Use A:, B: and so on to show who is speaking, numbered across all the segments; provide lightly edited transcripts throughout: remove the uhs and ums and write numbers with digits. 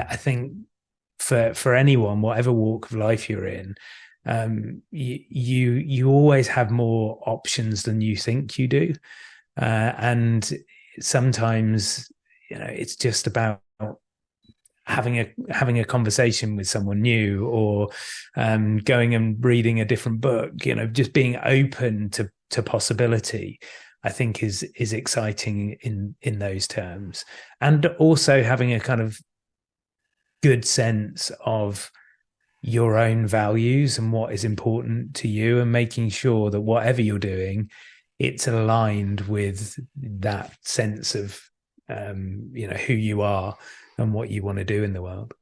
A: I think for anyone, whatever walk of life you're in, you always have more options than you think you do, and sometimes it's just about having a conversation with someone new, or going and reading a different book. Just being open to possibility, I think is exciting in those terms, and also having a kind of good sense of your own values and what is important to you, and making sure that whatever you're doing, it's aligned with that sense of who you are and what you want to do in the world.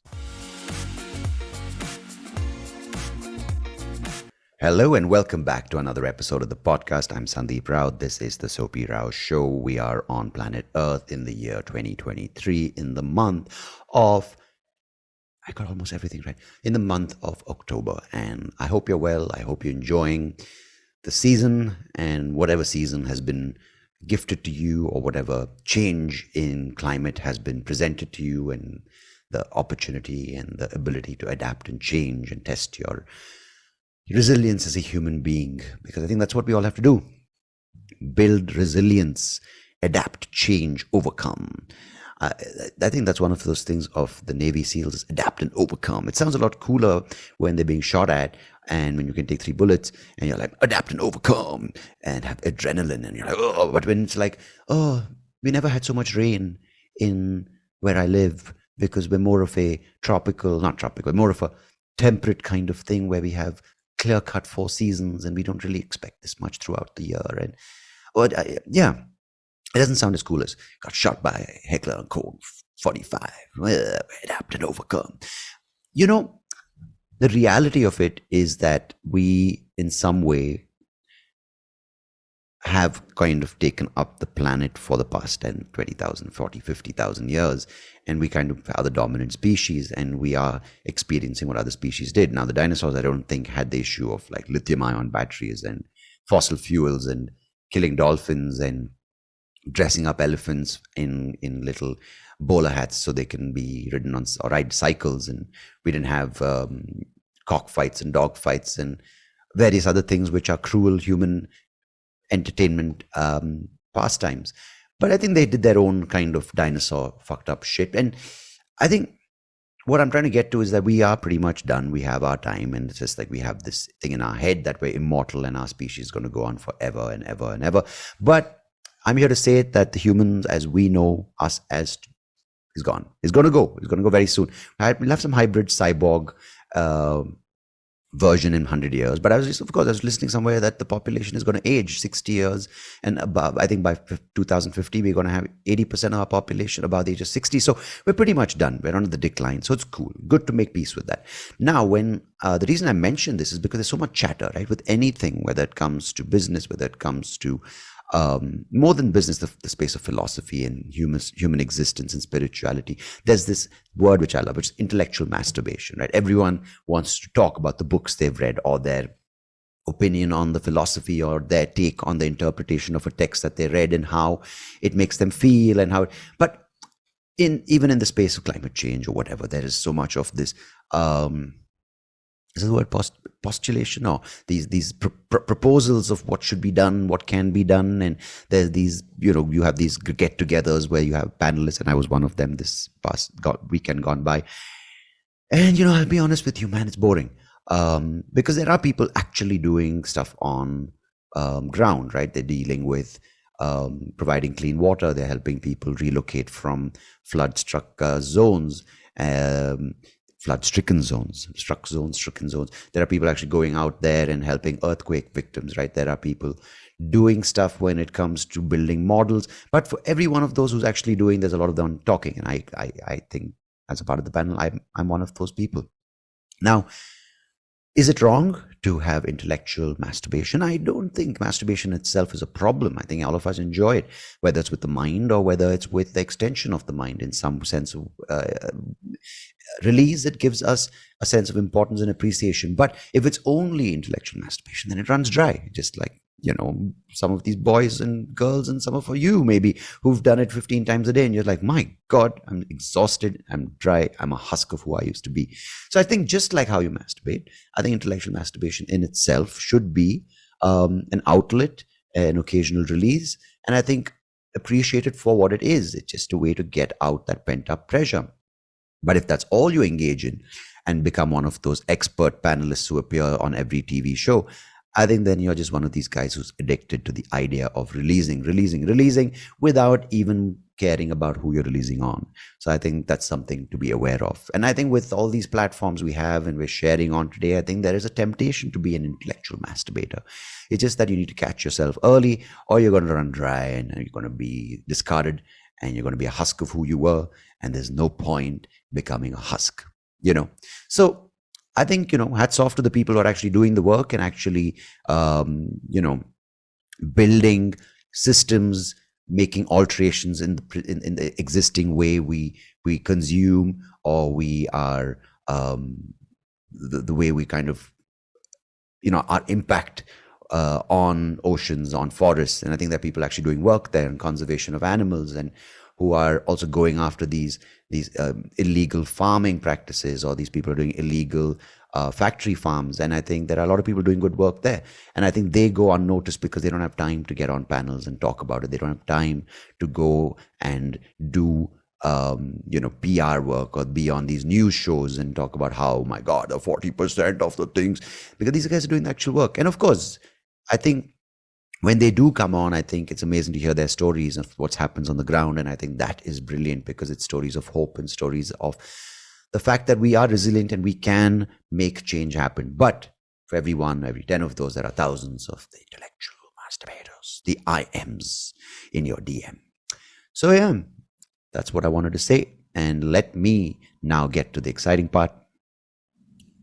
B: Hello and welcome back to another episode of the podcast. I'm SoapyRao. This is the SoapyRao Show. We are on planet Earth in the year 2023 in the month of, I got almost everything right, in the month of October. And I hope you're well. I hope you're enjoying the season, and whatever season has been gifted to you, or whatever change in climate has been presented to you, and the opportunity and the ability to adapt and change and test your resilience as a human being, because I think that's what we all have to do. Build resilience, adapt, change, overcome. I think that's one of those things of the Navy SEALs, adapt and overcome. It sounds a lot cooler when they're being shot at, and when you can take 3 bullets and you're like, adapt and overcome, and have adrenaline, and you're like, oh, but when it's like, oh, we never had so much rain in where I live, because we're more of a more of a temperate kind of thing, where we have clear-cut 4 seasons, and we don't really expect this much throughout the year. And it doesn't sound as cool as got shot by a heckler on Colt 45. Adapt and overcome. The reality of it is that we, in some way, have kind of taken up the planet for the past 10, 20,000, 40, 50,000 years, and we kind of are the dominant species, and we are experiencing what other species did. Now, the dinosaurs, I don't think, had the issue of like lithium-ion batteries and fossil fuels and killing dolphins and dressing up elephants in little bowler hats so they can be ridden on or ride cycles. And we didn't have cockfights and dog fights and various other things which are cruel human entertainment pastimes. But I think they did their own kind of dinosaur fucked up shit. And I think what I'm trying to get to is that we are pretty much done. We have our time, and it's just like we have this thing in our head that we're immortal and our species is going to go on forever and ever and ever. But I'm here to say that the humans as we know us as is gone. It's going to go. It's going to go very soon. We'll have some hybrid cyborg version in 100 years. But I was listening somewhere that the population is going to age 60 years and above. I think by 2050, we're going to have 80% of our population above the age of 60. So we're pretty much done. We're on the decline. So it's cool. Good to make peace with that. Now, when the reason I mention this is because there's so much chatter, right? With anything, whether it comes to business, whether it comes to more than business, the space of philosophy and human existence and spirituality. There's this word which I love, which is intellectual masturbation, right? Everyone wants to talk about the books they've read, or their opinion on the philosophy, or their take on the interpretation of a text that they read, and how it makes them feel, and how. But even in the space of climate change or whatever, there is so much of this. Is the word postulation, or these proposals of what should be done, what can be done, and there's these, you have these get-togethers where you have panelists, and I was one of them this past weekend gone by. And I'll be honest with you, man, it's boring, because there are people actually doing stuff on ground, right? They're dealing with providing clean water. They're helping people relocate from flood-struck zones. Flood-stricken zones, stricken zones. There are people actually going out there and helping earthquake victims, right? There are people doing stuff when it comes to building models. But for every one of those who's actually doing, there's a lot of them talking. And I think as a part of the panel, I'm one of those people. Now, is it wrong to have intellectual masturbation? I don't think masturbation itself is a problem. I think all of us enjoy it, whether it's with the mind or whether it's with the extension of the mind in some sense of release. It gives us a sense of importance and appreciation. But if it's only intellectual masturbation, then it runs dry, just like some of these boys and girls, and some of you maybe, who've done it 15 times a day, and you're like, my God, I'm exhausted, I'm dry, I'm a husk of who I used to be. So I think just like how you masturbate, I think intellectual masturbation in itself should be an outlet, an occasional release, and I think appreciate it for what it is. It's just a way to get out that pent up pressure. But if that's all you engage in and become one of those expert panelists who appear on every TV show, I think then you're just one of these guys who's addicted to the idea of releasing without even caring about who you're releasing on. So I think that's something to be aware of. And I think with all these platforms we have and we're sharing on today, I think there is a temptation to be an intellectual masturbator. It's just that you need to catch yourself early, or you're going to run dry and you're going to be discarded, and you're going to be a husk of who you were, and there's no point becoming a husk, So I think, hats off to the people who are actually doing the work and actually, building systems, making alterations in the existing way we consume, or we are, the way we kind of, our impact on oceans, on forests. And I think there are people actually doing work there in conservation of animals, and who are also going after these illegal farming practices, or these people are doing illegal factory farms. And I think there are a lot of people doing good work there. And I think they go unnoticed because they don't have time to get on panels and talk about it. They don't have time to go and do PR work, or be on these news shows and talk about how, oh my God, 40% of the things, because these guys are doing the actual work. And of course, I think when they do come on, I think it's amazing to hear their stories of what happens on the ground. And I think that is brilliant, because it's stories of hope and stories of the fact that we are resilient and we can make change happen. But for every 10 of those, there are thousands of the intellectual masturbators, the IMs in your DM. So yeah, that's what I wanted to say. And let me now get to the exciting part,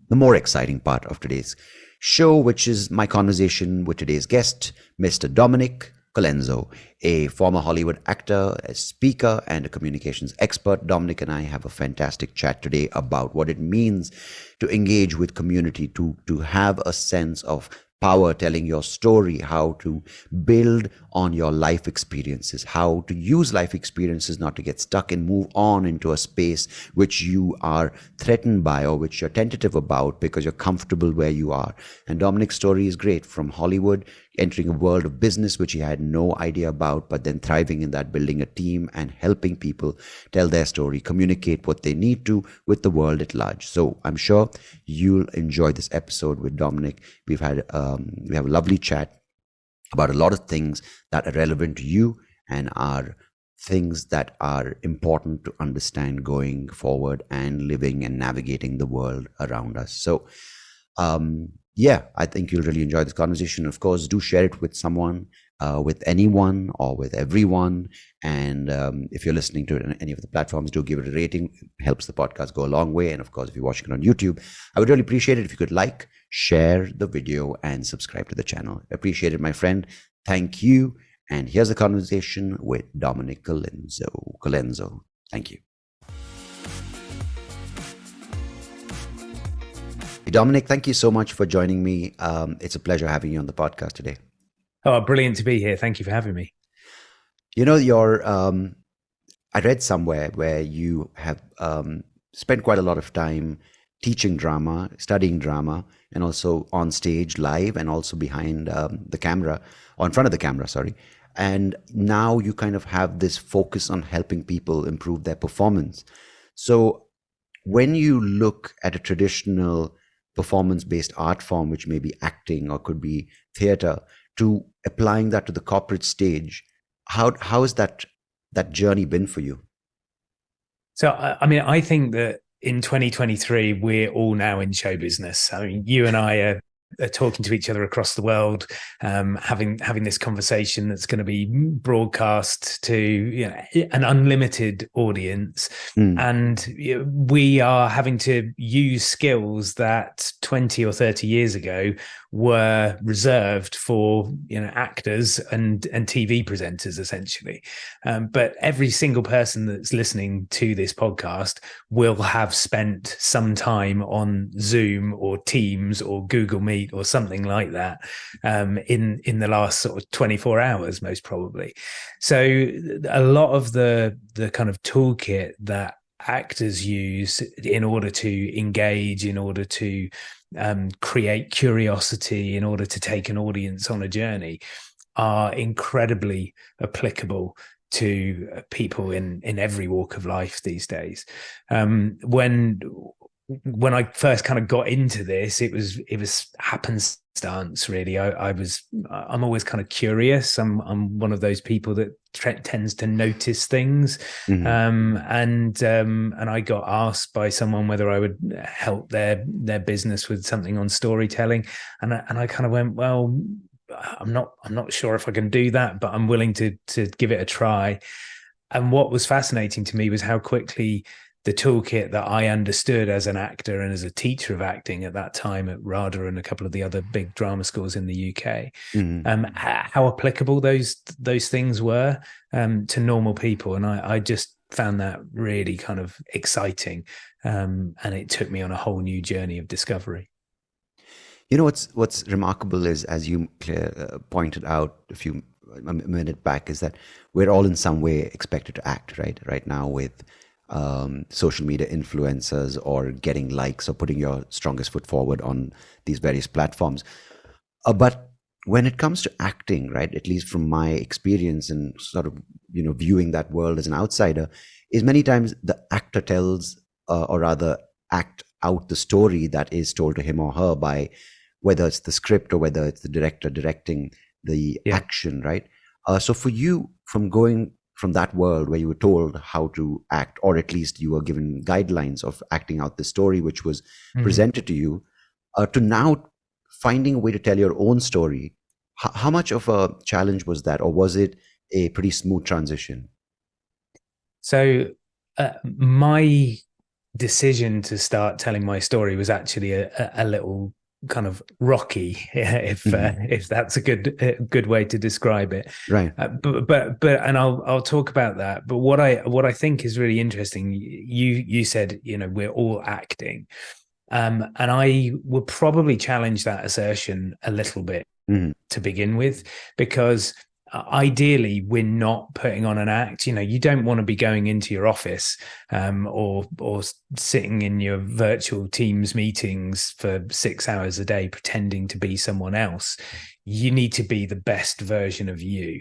B: the more exciting part of today's show, which is my conversation with today's guest, Mr. Dominic Colenso, a former Hollywood actor, a speaker, and a communications expert. Dominic and I have a fantastic chat today about what it means to engage with community, to have a sense of power telling your story, how to build on your life experiences, how to use life experiences not to get stuck and move on into a space which you are threatened by, or which you're tentative about because you're comfortable where you are. And Dominic's story is great, from Hollywood, entering a world of business which he had no idea about, but then thriving in that, building a team and helping people tell their story, communicate what they need to with the world at large. So I'm sure you'll enjoy this episode with Dominic. We have a lovely chat about a lot of things that are relevant to you and are things that are important to understand going forward and living and navigating the world around us. So yeah, I think you'll really enjoy this conversation. Of course, do share it with someone, with anyone, or with everyone. And if you're listening to it on any of the platforms, do give it a rating. It helps the podcast go a long way. And of course, if you're watching it on YouTube, I would really appreciate it if you could like, share the video, and subscribe to the channel. Appreciate it, my friend. Thank you. And here's a conversation with Dominic Colenso. Thank you. Dominic, thank you so much for joining me. It's a pleasure having you on the podcast today.
A: Oh, brilliant to be here. Thank you for having me.
B: I read somewhere where you have spent quite a lot of time teaching drama, studying drama, and also on stage live, and also behind the camera, or in front of the camera, sorry. And now you kind of have this focus on helping people improve their performance. So when you look at a traditional performance-based art form, which may be acting or could be theater, to applying that to the corporate stage, how has that journey been for you?
A: So, I mean, I think that in 2023, we're all now in show business. I mean, you and I are talking to each other across the world, having this conversation that's going to be broadcast to an unlimited audience, and we are having to use skills that 20 or 30 years ago were reserved for actors and TV presenters, essentially. But every single person that's listening to this podcast will have spent some time on Zoom or Teams or Google Meet meet or something like that in the last sort of 24 hours, most probably. So a lot of the kind of toolkit that actors use in order to engage, in order to create curiosity, in order to take an audience on a journey, are incredibly applicable to people in every walk of life these days. When I first kind of got into this, it was happenstance, really. I'm always kind of curious. I'm one of those people that tends to notice things. And I got asked by someone whether I would help their business with something on storytelling, and I kind of went, well, I'm not sure if I can do that, but I'm willing to give it a try. And what was fascinating to me was how quickly the toolkit that I understood as an actor and as a teacher of acting at that time at RADA and a couple of the other big drama schools in the UK, how applicable those things were to normal people. And I just found that really kind of exciting. And it took me on a whole new journey of discovery.
B: You know, what's remarkable is, as you pointed out a minute back, is that we're all in some way expected to act right now with social media influencers or getting likes or putting your strongest foot forward on these various platforms. But when it comes to acting, right, at least from my experience and sort of, viewing that world as an outsider, is many times the actor tells or rather act out the story that is told to him or her by whether it's the script or whether it's the director directing the action, right? So for you, from going from that world where you were told how to act, or at least you were given guidelines of acting out the story which was presented to you, to now finding a way to tell your own story, how much of a challenge was that, or was it a pretty smooth transition?
A: So my decision to start telling my story was actually a little kind of rocky, if that's a good way to describe it,
B: right?
A: But and I'll talk about that. But what I think is really interesting, you said, we're all acting, and I would probably challenge that assertion a little bit to begin with, because ideally we're not putting on an act. You don't want to be going into your office or sitting in your virtual Teams meetings for 6 hours a day pretending to be someone else. You need to be the best version of you.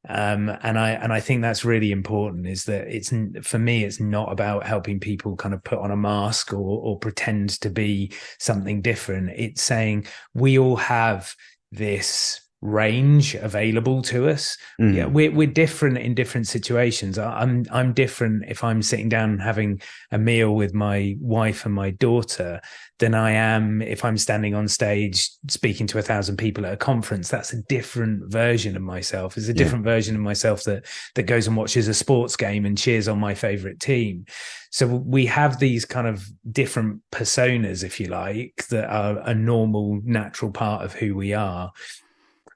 A: And I think that's really important, is that for me, it's not about helping people kind of put on a mask or pretend to be something different. It's saying we all have this range available to us. We're different in different situations. I'm different if I'm sitting down and having a meal with my wife and my daughter than I am if I'm standing on stage speaking to 1,000 people at a conference. That's a different version of myself. It's a different version of myself that goes and watches a sports game and cheers on my favorite team. So we have these kind of different personas, if you like, that are a normal, natural part of who we are.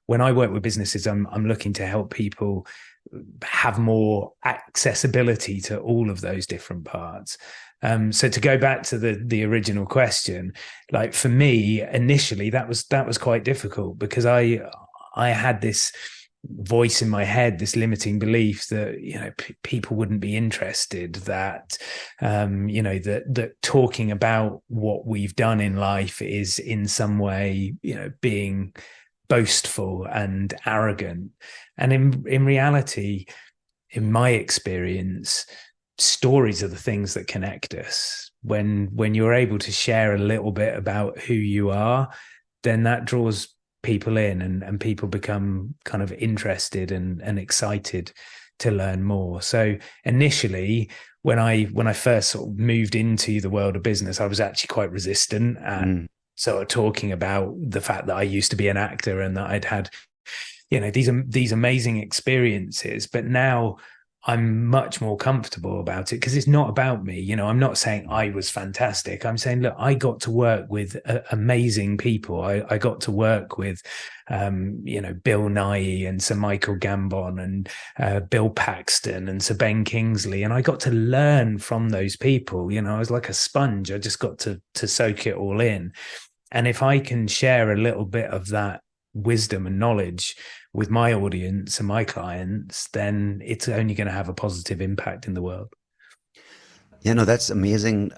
A: When I work with businesses, I'm looking to help people have more accessibility to all of those different parts. So to go back to the original question, like for me initially, that was quite difficult, because I had this voice in my head, this limiting belief that people wouldn't be interested, that that talking about what we've done in life is in some way being boastful and arrogant. And in reality, in my experience, stories are the things that connect us. When you're able to share a little bit about who you are, then that draws people in, and people become kind of interested and excited to learn more. So initially, when I first sort of moved into the world of business, I was actually quite resistant at sort of talking about the fact that I used to be an actor and that I'd had, these amazing experiences. But now I'm much more comfortable about it, because it's not about me. I'm not saying I was fantastic. I'm saying, look, I got to work with amazing people. I got to work with, Bill Nighy and Sir Michael Gambon and Bill Paxton and Sir Ben Kingsley. And I got to learn from those people. I was like a sponge. I just got to soak it all in. And if I can share a little bit of that wisdom and knowledge with my audience and my clients, then it's only going to have a positive impact in the world.
B: Yeah, no, that's amazing.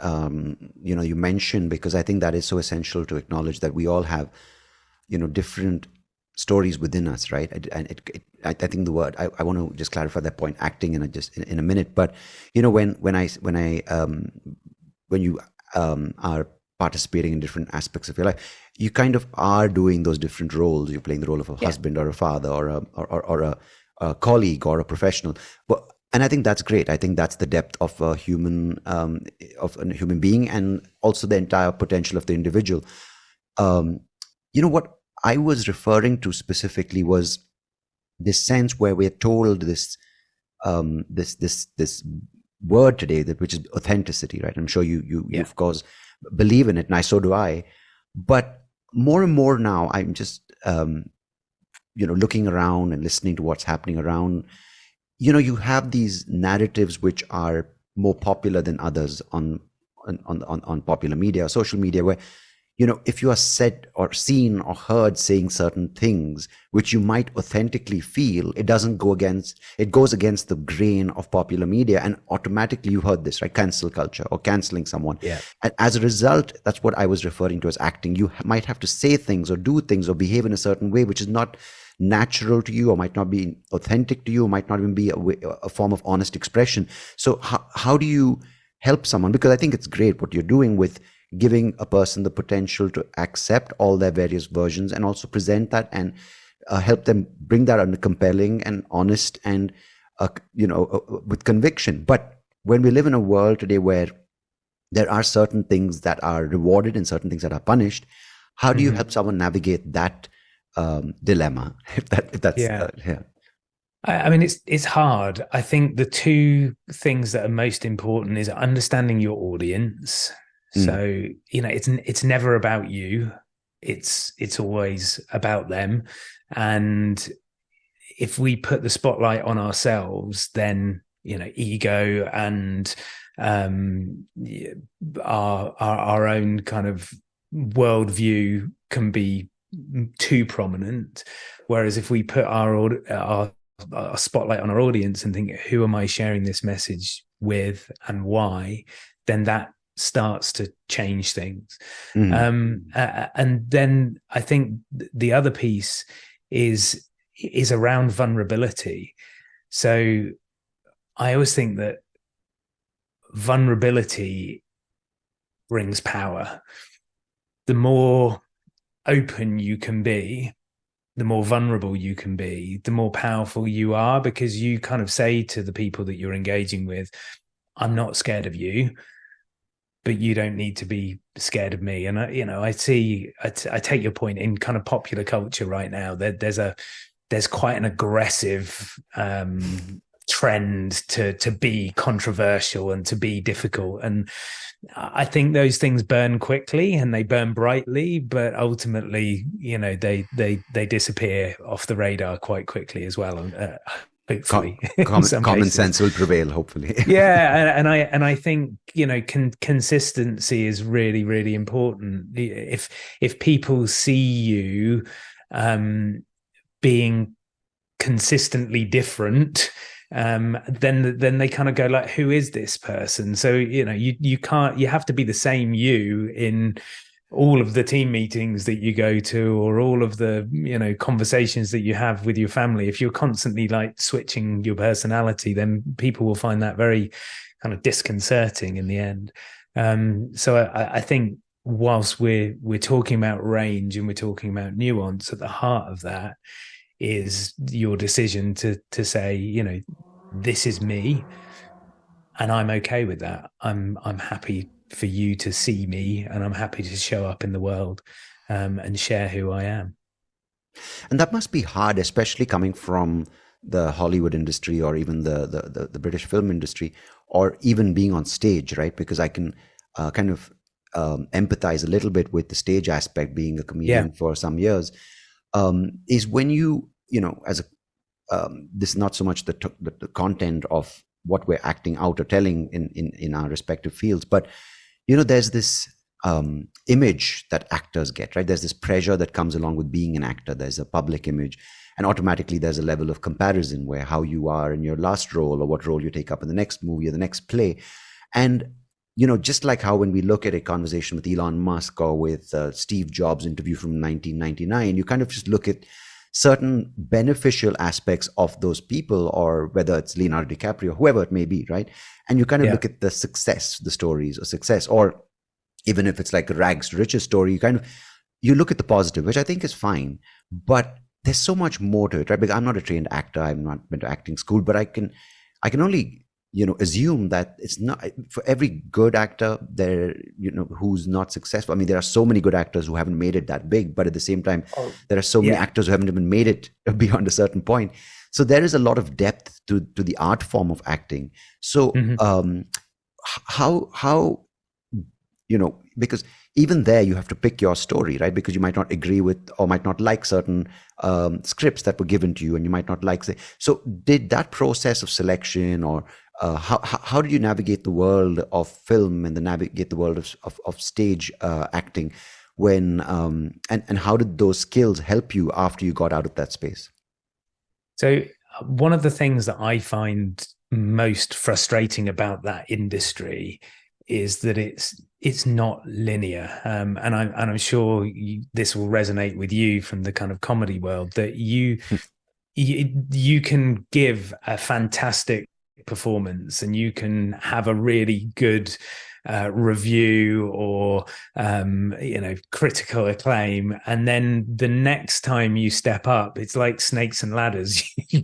B: You mentioned, because I think that is so essential to acknowledge that we all have, different stories within us, right? I think the word, I want to just clarify that point, acting in a minute. But, when you are participating in different aspects of your life, you kind of are doing those different roles. You're playing the role of a husband or a father or a colleague or a professional. And I think that's great. I think that's the depth of a human being, and also the entire potential of the individual. What I was referring to specifically was this sense where we're told this word today, which is authenticity, right? I'm sure you of course believe in it, and so do I. But more and more now, I'm just looking around and listening to what's happening around. You have these narratives which are more popular than others on popular media or social media, where if you are said or seen or heard saying certain things which you might authentically feel, it goes against the grain of popular media, and automatically you heard this, right? Cancel culture or canceling someone.
A: Yeah.
B: And as a result, that's what I was referring to as acting. You might have to say things or do things or behave in a certain way which is not natural to you, or might not be authentic to you, or might not even be a form of honest expression. So how do you help someone? Because I think it's great what you're doing with giving a person the potential to accept all their various versions, and also present that and help them bring that under compelling and honest and with conviction. But when we live in a world today where there are certain things that are rewarded and certain things that are punished, how do you help someone navigate that dilemma? If that's
A: yeah. I mean, it's hard. I think the two things that are most important is understanding your audience. So, it's never about you. It's always about them. And if we put the spotlight on ourselves, then, ego and our own kind of worldview can be too prominent. Whereas if we put our spotlight on our audience and think, who am I sharing this message with and why, then that starts to change things. And then I think the other piece is around vulnerability. So I always think that vulnerability brings power. The more open you can be, the more vulnerable you can be, the more powerful you are, because you kind of say to the people that you're engaging with, I'm not scared of you, but you don't need to be scared of me. And I take your point in kind of popular culture right now. There's quite an aggressive trend to be controversial and to be difficult. And I think those things burn quickly and they burn brightly, but ultimately, they disappear off the radar quite quickly as well. Hopefully,
B: common sense will prevail. Hopefully,
A: yeah, and I think consistency is really, really important. If people see you being consistently different, then they kind of go like, who is this person? So you have to be the same you in all of the team meetings that you go to, or all of the conversations that you have with your family. If you're constantly like switching your personality, then people will find that very kind of disconcerting in the end. So I think whilst we're talking about range and we're talking about nuance, at the heart of that is your decision to say, this is me, and I'm okay with that. I'm happy for you to see me, and I'm happy to show up in the world and share who I am.
B: And that must be hard, especially coming from the Hollywood industry, or even the British film industry, or even being on stage, right? Because I can kind of empathize a little bit with the stage aspect, being a comedian for some years, is when as this is not so much the content of what we're acting out or telling in our respective fields, but there's this image that actors get, right? There's this pressure that comes along with being an actor. There's a public image, and automatically there's a level of comparison where how you are in your last role or what role you take up in the next movie or the next play. And, just like how when we look at a conversation with Elon Musk or with Steve Jobs' interview from 1999, you kind of just look at certain beneficial aspects of those people, or whether it's Leonardo DiCaprio, whoever it may be, right? And you kind of look at the success, the stories of success, or even if it's like a rags to riches story, you look at the positive, which I think is fine, but there's so much more to it, right? Because I'm not a trained actor, I'm not been to acting school, but I can only assume that it's not for every good actor there, who's not successful. I mean, there are so many good actors who haven't made it that big, but at the same time, there are so many actors who haven't even made it beyond a certain point. So there is a lot of depth to the art form of acting. So how because even there you have to pick your story, right? Because you might not agree with or might not like certain scripts that were given to you, and you might not like. So did that process of selection, or how did you navigate the world of film and navigate the world of stage acting when and how did those skills help you after you got out of that space?
A: So one of the things that I find most frustrating about that industry is that it's not linear, and I'm sure this will resonate with you from the kind of comedy world, that you can give a fantastic performance and you can have a really good review or critical acclaim, and then the next time you step up, it's like snakes and ladders. you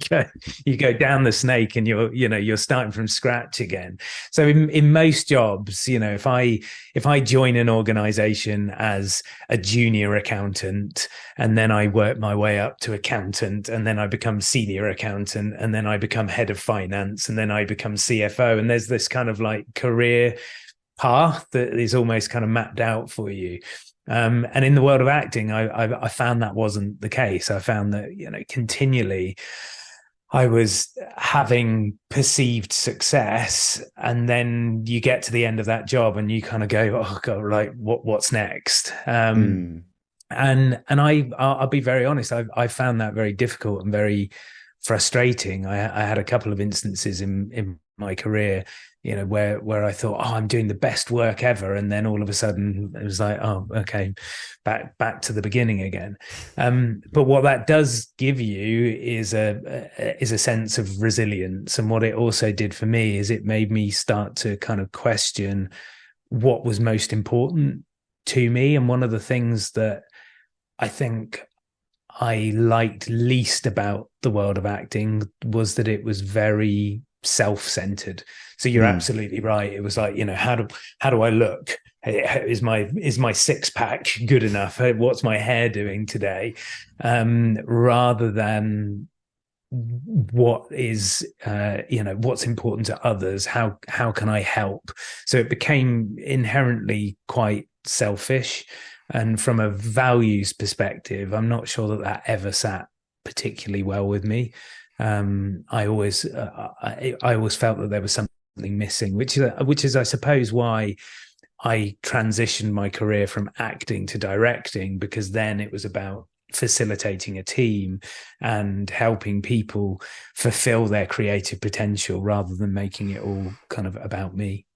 A: go down the snake and you're starting from scratch again. So in most jobs, if I join an organization as a junior accountant, and then I work my way up to accountant, and then I become senior accountant, and then I become head of finance, and then I become CFO, and there's this kind of like career path that is almost kind of mapped out for you. And in the world of acting, I found that wasn't the case. I found that, continually I was having perceived success, and then you get to the end of that job and you kind of go, oh God, like what's next? And I'll be very honest, I found that very difficult and very frustrating. I had a couple of instances in my career, where I thought, oh, I'm doing the best work ever, and then all of a sudden it was like, oh, okay, back to the beginning again. But what that does give you is a sense of resilience, and what it also did for me is it made me start to kind of question what was most important to me. And one of the things that I think I liked least about the world of acting was that it was very self-centered. So you're absolutely right. It was like, how do I look? Is my six pack good enough? What's my hair doing today? Rather than what is what's important to others. How can I help? So it became inherently quite selfish. And from a values perspective, I'm not sure that ever sat particularly well with me. I always felt that there was something missing, which is, I suppose, why I transitioned my career from acting to directing, because then it was about facilitating a team and helping people fulfill their creative potential rather than making it all kind of about me.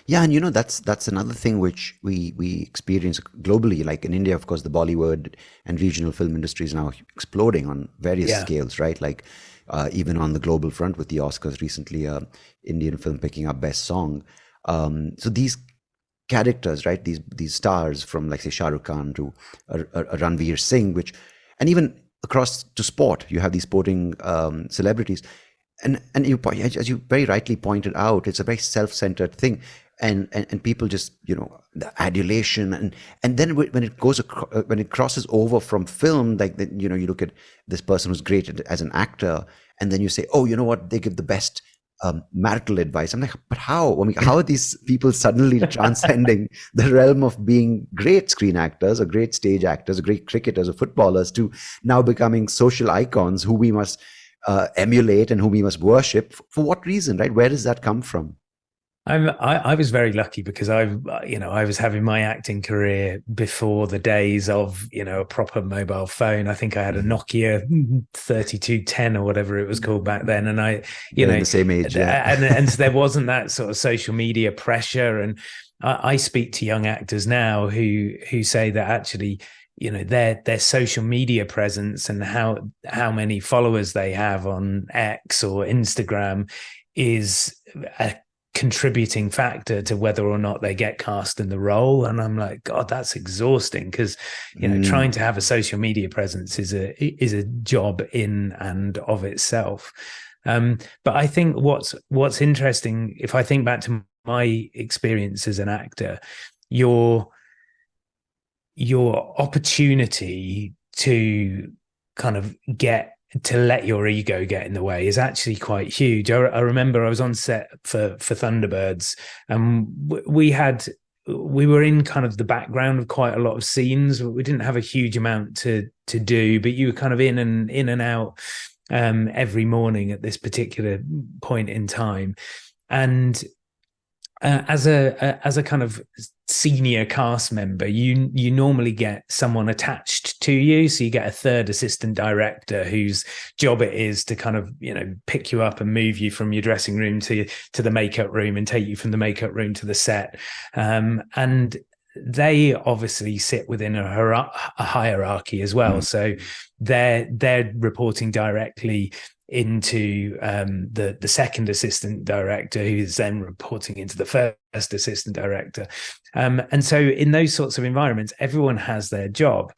B: Yeah, and that's another thing which we experience globally. Like in India, of course, the Bollywood and regional film industry is now exploding on various scales, right? Like even on the global front with the Oscars recently, Indian film picking up Best Song. So these characters, right? These stars from, like, say, Shah Rukh Khan to a Ranveer Singh, and even across to sport, you have these sporting celebrities. And you, as you very rightly pointed out, it's a very self-centered thing, and people just, the adulation, and then when it crosses over from film, like, you look at this person who's great as an actor, and then you say, oh, you know what, they give the best marital advice. I'm like, but how? I mean, how are these people suddenly transcending the realm of being great screen actors or great stage actors or great cricketers or footballers to now becoming social icons who we must emulate and whom we must worship? For what reason, right? Where does that come from?
A: I was very lucky because I was having my acting career before the days of, a proper mobile phone. I think I had a Nokia 3210 or whatever it was called back then. And
B: We're in the same age, yeah.
A: and so there wasn't that sort of social media pressure. And I speak to young actors now who say that actually, their social media presence and how many followers they have on X or Instagram is a contributing factor to whether or not they get cast in the role. And I'm like, God, that's exhausting, because trying to have a social media presence is a job in and of itself. But I think what's interesting, if I think back to my experience as an actor, your opportunity to kind of let your ego get in the way is actually quite huge. I remember I was on set for Thunderbirds, and we were in kind of the background of quite a lot of scenes. We didn't have a huge amount to do, but you were kind of in and out every morning at this particular point in time. And as a kind of senior cast member, you normally get someone attached to you. So you get a third assistant director whose job it is to kind of, pick you up and move you from your dressing room to the makeup room and take you from the makeup room to the set. And they obviously sit within a hierarchy as well. So they're reporting directly into the second assistant director, who's then reporting into the first assistant director. And so in those sorts of environments, everyone has their job.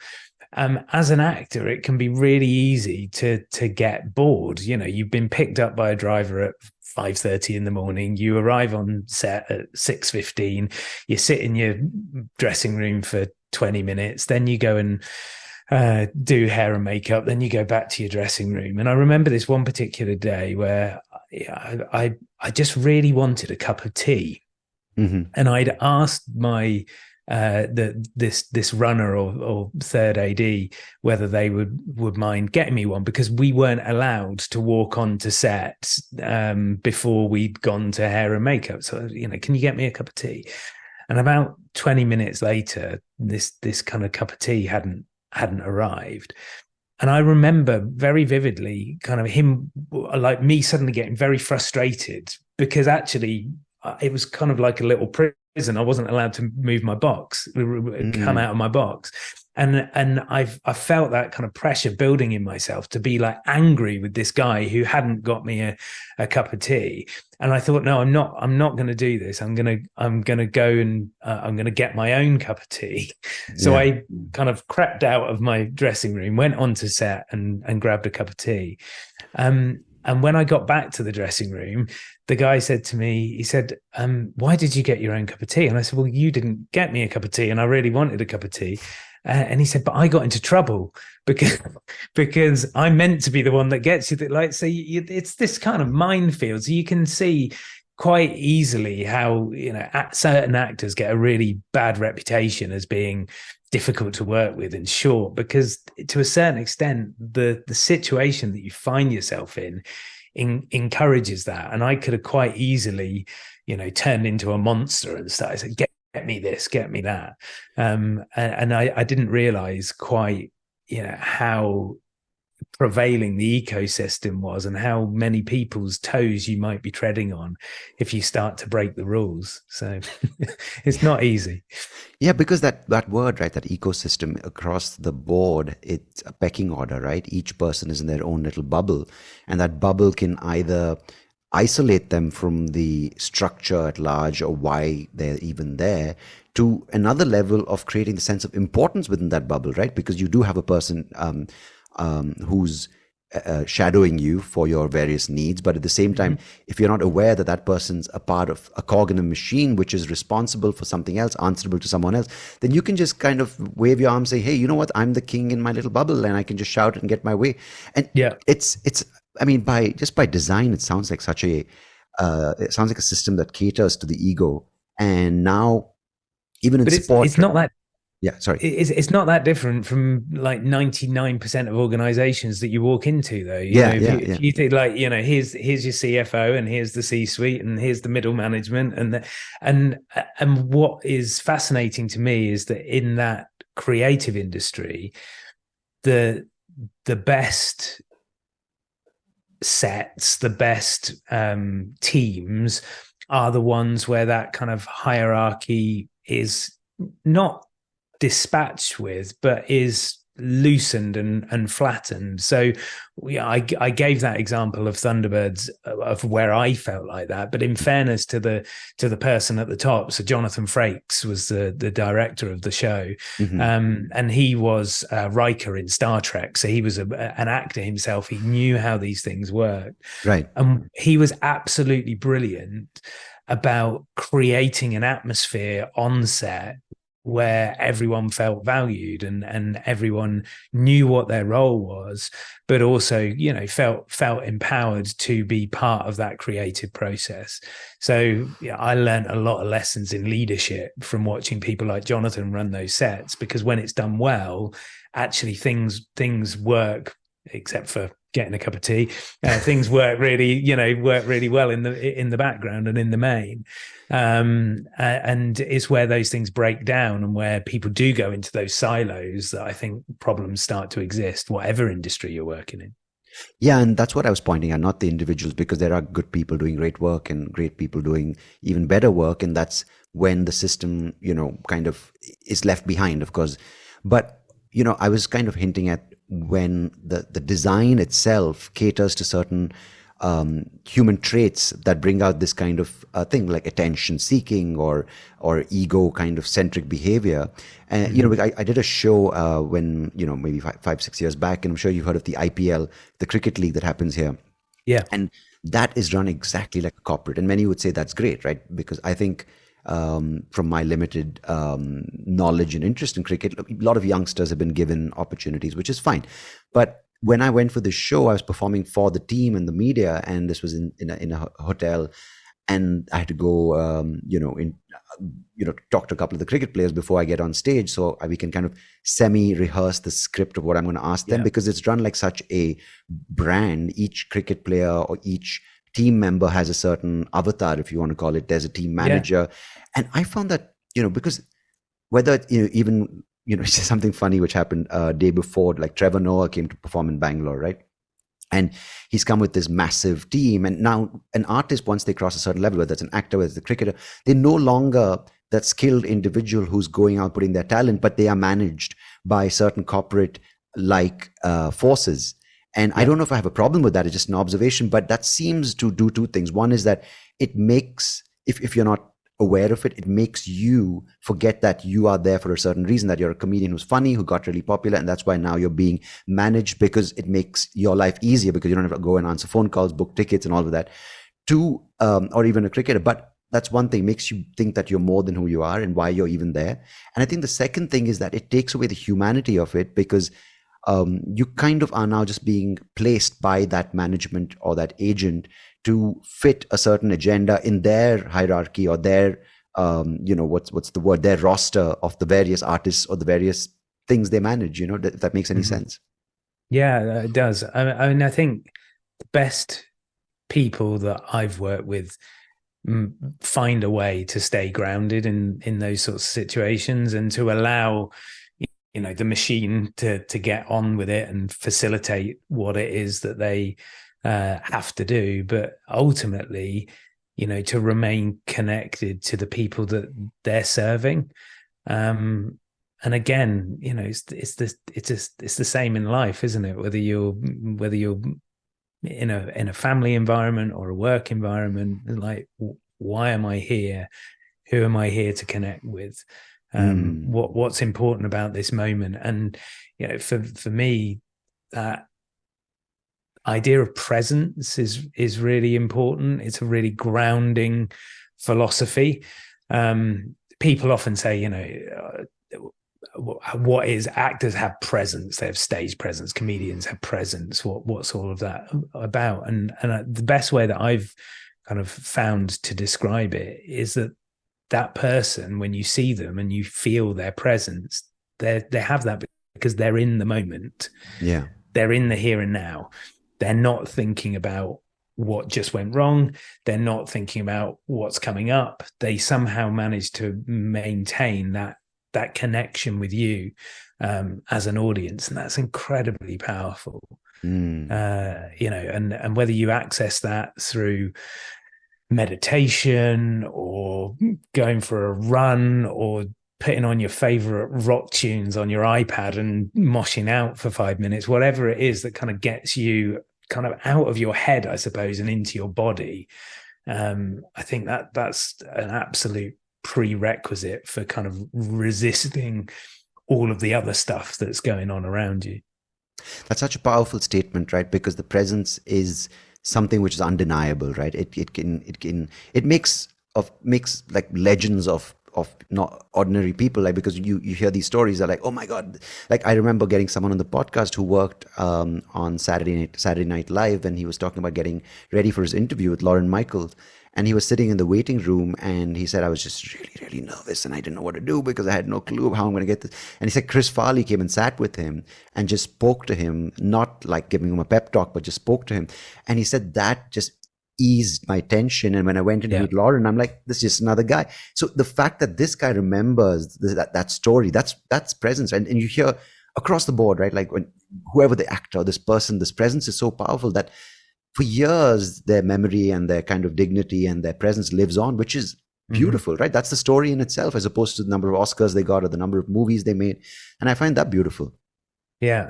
A: As an actor, it can be really easy to get bored. You've been picked up by a driver at 5:30 in the morning. You arrive on set at 6:15. You sit in your dressing room for 20 minutes. Then you go and do hair and makeup, then you go back to your dressing room. And I remember this one particular day where I just really wanted a cup of tea. And I'd asked my this runner or third AD whether they would mind getting me one, because we weren't allowed to walk onto set before we'd gone to hair and makeup. So, can you get me a cup of tea? And about 20 minutes later, this kind of cup of tea hadn't arrived. And I remember very vividly kind of him, like me, suddenly getting very frustrated, because actually it was kind of like a little prison. I wasn't allowed to move my box, come out of my box. And I felt that kind of pressure building in myself to be like angry with this guy who hadn't got me a cup of tea. And I thought, no, I'm not going to do this. I'm going to go and I'm going to get my own cup of tea. So I kind of crept out of my dressing room, went onto set and grabbed a cup of tea. And when I got back to the dressing room, the guy said to me, he said, why did you get your own cup of tea? And I said, well, you didn't get me a cup of tea, and I really wanted a cup of tea. And he said, but I got into trouble because I'm meant to be the one that gets you. It's this kind of minefield. So you can see quite easily how, certain actors get a really bad reputation as being difficult to work with and short, because to a certain extent, the situation that you find yourself in encourages that. And I could have quite easily, turned into a monster and started saying, get me this, get me that. And I didn't realize quite, how prevailing the ecosystem was and how many people's toes you might be treading on if you start to break the rules. So it's not easy.
B: Yeah, because that word, right, that ecosystem across the board, it's a pecking order, right? Each person is in their own little bubble, and that bubble can either isolate them from the structure at large or why they're even there, to another level of creating the sense of importance within that bubble, right? Because you do have a person who's shadowing you for your various needs, but at the same time, if you're not aware that that person's a part of a cog in a machine which is responsible for something else, answerable to someone else, then you can just kind of wave your arm, say, hey, you know what, I'm the king in my little bubble, and I can just shout and get my way. And it's I mean, by design, it sounds like it sounds like a system that caters to the ego. And now, even in sport,
A: it's not that.
B: Yeah, sorry.
A: it's not that different from like 99% of organizations that you walk into, though.
B: Yeah,
A: If you think, like, here's your CFO, and here's the C-suite, and here's the middle management, and what is fascinating to me is that in that creative industry, the best sets, the best teams are the ones where that kind of hierarchy is not dispatched with, but is loosened and flattened. So I gave that example of Thunderbirds, of where I felt like that. But in fairness to the person at the top, so Jonathan Frakes was the director of the show, and he was Riker in Star Trek, so he was an actor himself. He knew how these things worked,
B: right?
A: And he was absolutely brilliant about creating an atmosphere on set where everyone felt valued and everyone knew what their role was, but also, felt empowered to be part of that creative process. So I learned a lot of lessons in leadership from watching people like Jonathan run those sets, because when it's done well, actually things work, except for getting a cup of tea. Things work really well in the background and in the main. And it's where those things break down and where people do go into those silos that I think problems start to exist, whatever industry you're working in.
B: Yeah, and that's what I was pointing at, not the individuals, because there are good people doing great work and great people doing even better work. And that's when the system, kind of is left behind, of course. But, I was kind of hinting at when the design itself caters to certain human traits that bring out this kind of thing, like attention seeking or ego kind of centric behavior. And I did a show when maybe 5-6 years back, and I'm sure you've heard of the IPL, the cricket league that happens here.
A: Yeah,
B: and that is run exactly like a corporate, and many would say that's great, right? Because I think from my limited knowledge and interest in cricket, a lot of youngsters have been given opportunities, which is fine. But when I went for this show, I was performing for the team and the media, and this was in a hotel, and I had to go, talk to a couple of the cricket players before I get on stage, so we can kind of semi-rehearse the script of what I'm going to ask them, because it's run like such a brand. Each cricket player or each team member has a certain avatar, if you want to call it. There's a team manager, and I found that because whether even it's just something funny which happened day before, like Trevor Noah came to perform in Bangalore, right? And he's come with this massive team, and now an artist, once they cross a certain level, whether it's an actor, whether it's a cricketer, they're no longer that skilled individual who's going out putting their talent, but they are managed by certain corporate like forces. And I don't know if I have a problem with that. It's just an observation, but that seems to do two things. One is that it makes, if you're not aware of it, it makes you forget that you are there for a certain reason, that you're a comedian who's funny, who got really popular, and that's why now you're being managed, because it makes your life easier, because you don't have to go and answer phone calls, book tickets and all of that. Two, or even a cricketer. But that's one thing, makes you think that you're more than who you are and why you're even there. And I think the second thing is that it takes away the humanity of it, because you kind of are now just being placed by that management or that agent to fit a certain agenda in their hierarchy or their, what's the word, their roster of the various artists or the various things they manage, if that makes any sense.
A: Yeah, it does. I mean, I think the best people that I've worked with find a way to stay grounded in those sorts of situations, and to allow the machine to get on with it and facilitate what it is that they have to do, but ultimately to remain connected to the people that they're serving. And again, it's the same in life, isn't it? Whether you're in a family environment or a work environment, like, why am I here? Who am I here to connect with? What's important about this moment? And for me, that idea of presence is really important. It's a really grounding philosophy. People often say, what is, actors have presence, they have stage presence, comedians have presence. What's all of that about? And the best way that I've kind of found to describe it is that person, when you see them and you feel their presence, They have that because they're in the moment.
B: Yeah.
A: They're in the here and now. They're not thinking about what just went wrong. They're not thinking about what's coming up. They somehow manage to maintain that connection with you as an audience, and that's incredibly powerful. And whether you access that through meditation or going for a run or putting on your favorite rock tunes on your iPad and moshing out for 5 minutes, whatever it is that kind of gets you kind of out of your head, I suppose, and into your body. I think that's an absolute prerequisite for kind of resisting all of the other stuff that's going on around you.
B: That's such a powerful statement, right? Because the presence is something which is undeniable, right? It makes like legends of not ordinary people, like, because you hear these stories are like, oh my God. Like, I remember getting someone on the podcast who worked on Saturday Night Live, and he was talking about getting ready for his interview with Lauren Michaels. And he was sitting in the waiting room, and he said, I was just really, really nervous, and I didn't know what to do because I had no clue how I'm going to get this. And he said Chris Farley came and sat with him and just spoke to him, not like giving him a pep talk, but just spoke to him. And he said that just eased my tension. And when I went in to meet Lauren, I'm like, this is just another guy. So the fact that this guy remembers that story, that's presence. And you hear across the board, right? Like, when whoever the actor, this person, this presence is so powerful that for years, their memory and their kind of dignity and their presence lives on, which is beautiful, right? That's the story in itself, as opposed to the number of Oscars they got or the number of movies they made. And I find that beautiful.
A: Yeah.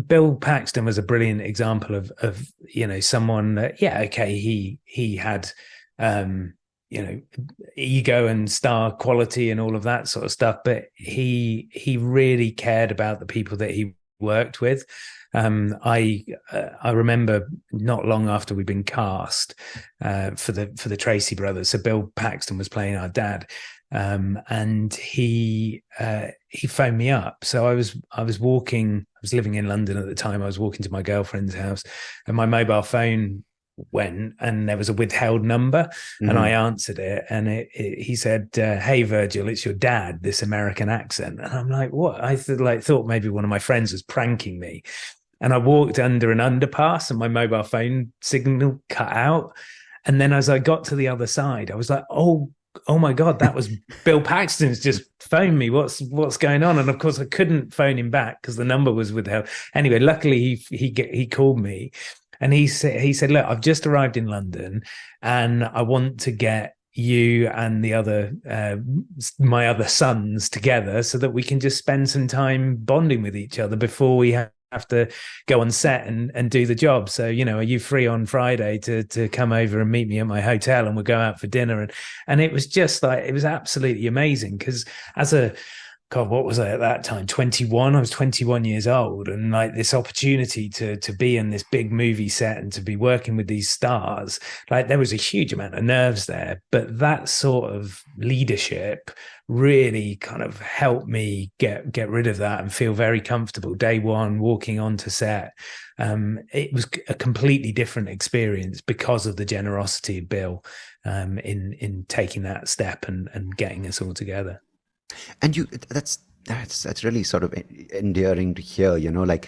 A: Bill Paxton was a brilliant example of someone that, he had, ego and star quality and all of that sort of stuff, but he really cared about the people that he worked with. I remember not long after we'd been cast for the Tracy brothers. So Bill Paxton was playing our dad, and he phoned me up. So I was living in London at the time. I was walking to my girlfriend's house, and my mobile phone went, and there was a withheld number, and I answered it, and he said, hey Virgil, it's your dad, this American accent. And I'm like, what? I thought maybe one of my friends was pranking me. And I walked under an underpass, and my mobile phone signal cut out. And then as I got to the other side, I was like, oh my God, that was Bill Paxton's just phoned me. What's going on? And of course I couldn't phone him back because the number was withheld. Anyway, luckily he called me, and he said, look, I've just arrived in London, and I want to get you and the other my other sons together so that we can just spend some time bonding with each other before we have to go on set and do the job. So, are you free on Friday to come over and meet me at my hotel, and we'll go out for dinner? And it was just like, it was absolutely amazing, because what was I at that time? 21. I was 21 years old, and like this opportunity to be in this big movie set and to be working with these stars, like there was a huge amount of nerves there, but that sort of leadership really kind of helped me get rid of that and feel very comfortable. Day one, walking onto set, it was a completely different experience because of the generosity of Bill in taking that step and getting us all together.
B: And that's really sort of endearing to hear, like,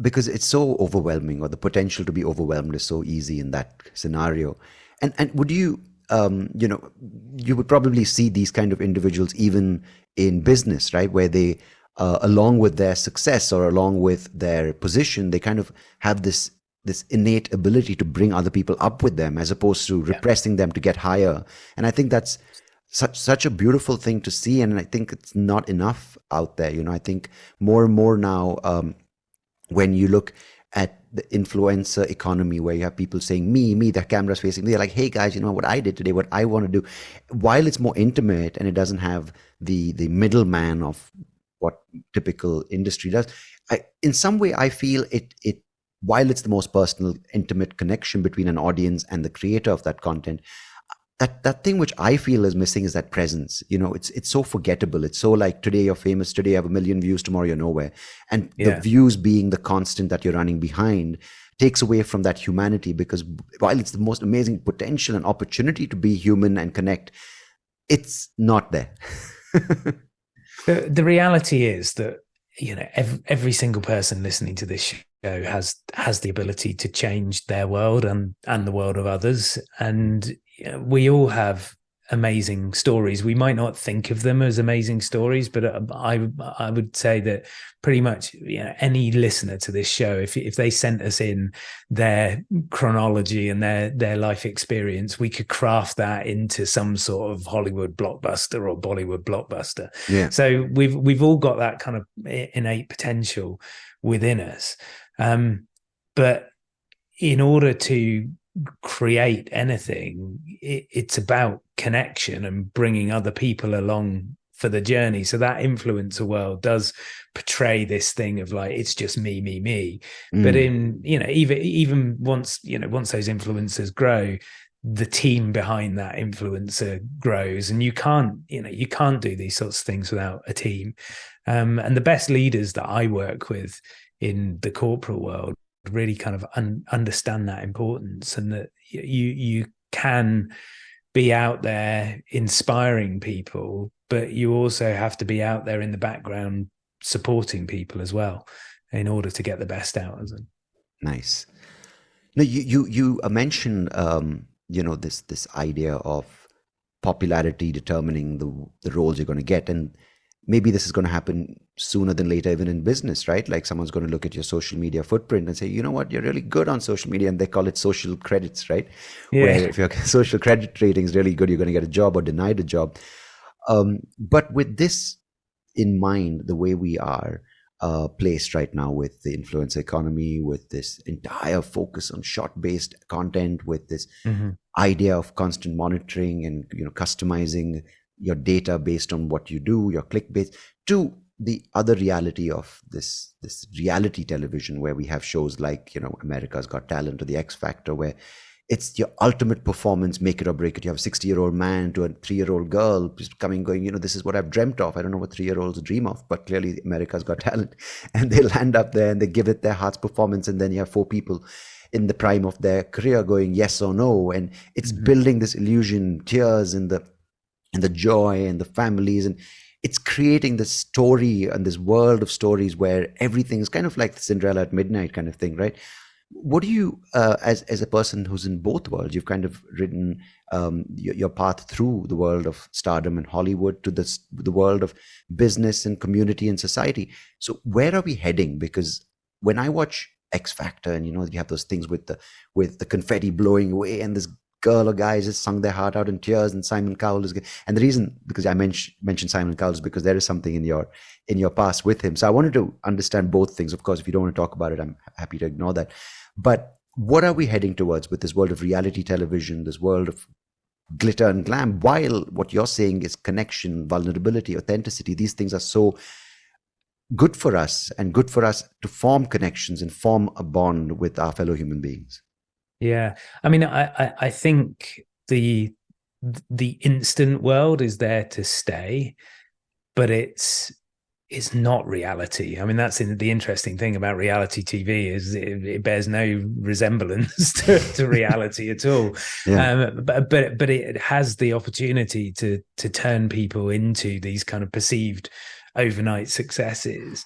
B: because it's so overwhelming, or the potential to be overwhelmed is so easy in that scenario. And would you, you would probably see these kind of individuals even in business, right? Where they, along with their success or along with their position, they kind of have this innate ability to bring other people up with them, as opposed to repressing them to get higher. And I think that's such a beautiful thing to see, and I think it's not enough out there. I think more and more now, when you look at the influencer economy, where you have people saying me, their cameras facing me, they're like, hey guys, what I did today, what I want to do, while it's more intimate and it doesn't have the middleman of what typical industry does. In some way, I feel it while it's the most personal, intimate connection between an audience and the creator of that content, that thing which I feel is missing is that presence. It's so forgettable. It's so like, today you're famous, today you have 1 million views, tomorrow you're nowhere. And the views being the constant that you're running behind takes away from that humanity, because while it's the most amazing potential and opportunity to be human and connect, it's not there.
A: The reality is that, every single person listening to this show has the ability to change their world and the world of others. And we all have amazing stories. We might not think of them as amazing stories, but I would say that pretty much any listener to this show, if they sent us in their chronology and their life experience, we could craft that into some sort of Hollywood blockbuster or Bollywood blockbuster.
B: Yeah.
A: So we've all got that kind of innate potential within us, but in order to create anything, it's about connection and bringing other people along for the journey. So that influencer world does portray this thing of like, it's just me. But in, even once those influencers grow, the team behind that influencer grows, and you can't do these sorts of things without a team. And the best leaders that I work with in the corporate world really kind of understand that importance, and that you can be out there inspiring people, but you also have to be out there in the background supporting people as well in order to get the best out of them.
B: Nice. No, you mentioned this idea of popularity determining the roles you're going to get, and maybe this is going to happen sooner than later, even in business, right? Like someone's going to look at your social media footprint and say, you know what, you're really good on social media, and they call it social credits, right? Yeah. Where if your social credit rating is really good, you're going to get a job or denied a job. But with this in mind, the way we are placed right now with the influencer economy, with this entire focus on short-based content, with this idea of constant monitoring and customizing your data based on what you do, your clickbait, to the other reality of this reality television, where we have shows like America's Got Talent or the X Factor, where it's your ultimate performance, make it or break it. You have a 60-year-old man to a 3-year-old girl just coming, going, this is what I've dreamt of. I don't know what 3-year-olds dream of, but clearly America's Got Talent. And they land up there and they give it their heart's performance. And then you have 4 people in the prime of their career going yes or no. And it's building this illusion, tears and the joy and the families. And it's creating this story and this world of stories where everything's kind of like the Cinderella at midnight kind of thing, right? What do you, as a person who's in both worlds, you've kind of ridden your path through the world of stardom and Hollywood to the world of business and community and society. So where are we heading? Because when I watch X Factor, and you have those things with the confetti blowing away, and this girl or guy just sung their heart out in tears, and Simon Cowell is, and the reason, because I mentioned Simon Cowell, is because there is something in your past with him. So I wanted to understand both things. Of course, if you don't want to talk about it, I'm happy to ignore that. But what are we heading towards with this world of reality television, this world of glitter and glam, while what you're saying is connection, vulnerability, authenticity? These things are so good for us, and good for us to form connections and form a bond with our fellow human beings.
A: Yeah. I mean, I think the instant world is there to stay, but it's not reality. I mean, that's the interesting thing about reality TV is it bears no resemblance to reality at all. Yeah. But it has the opportunity to turn people into these kind of perceived overnight successes.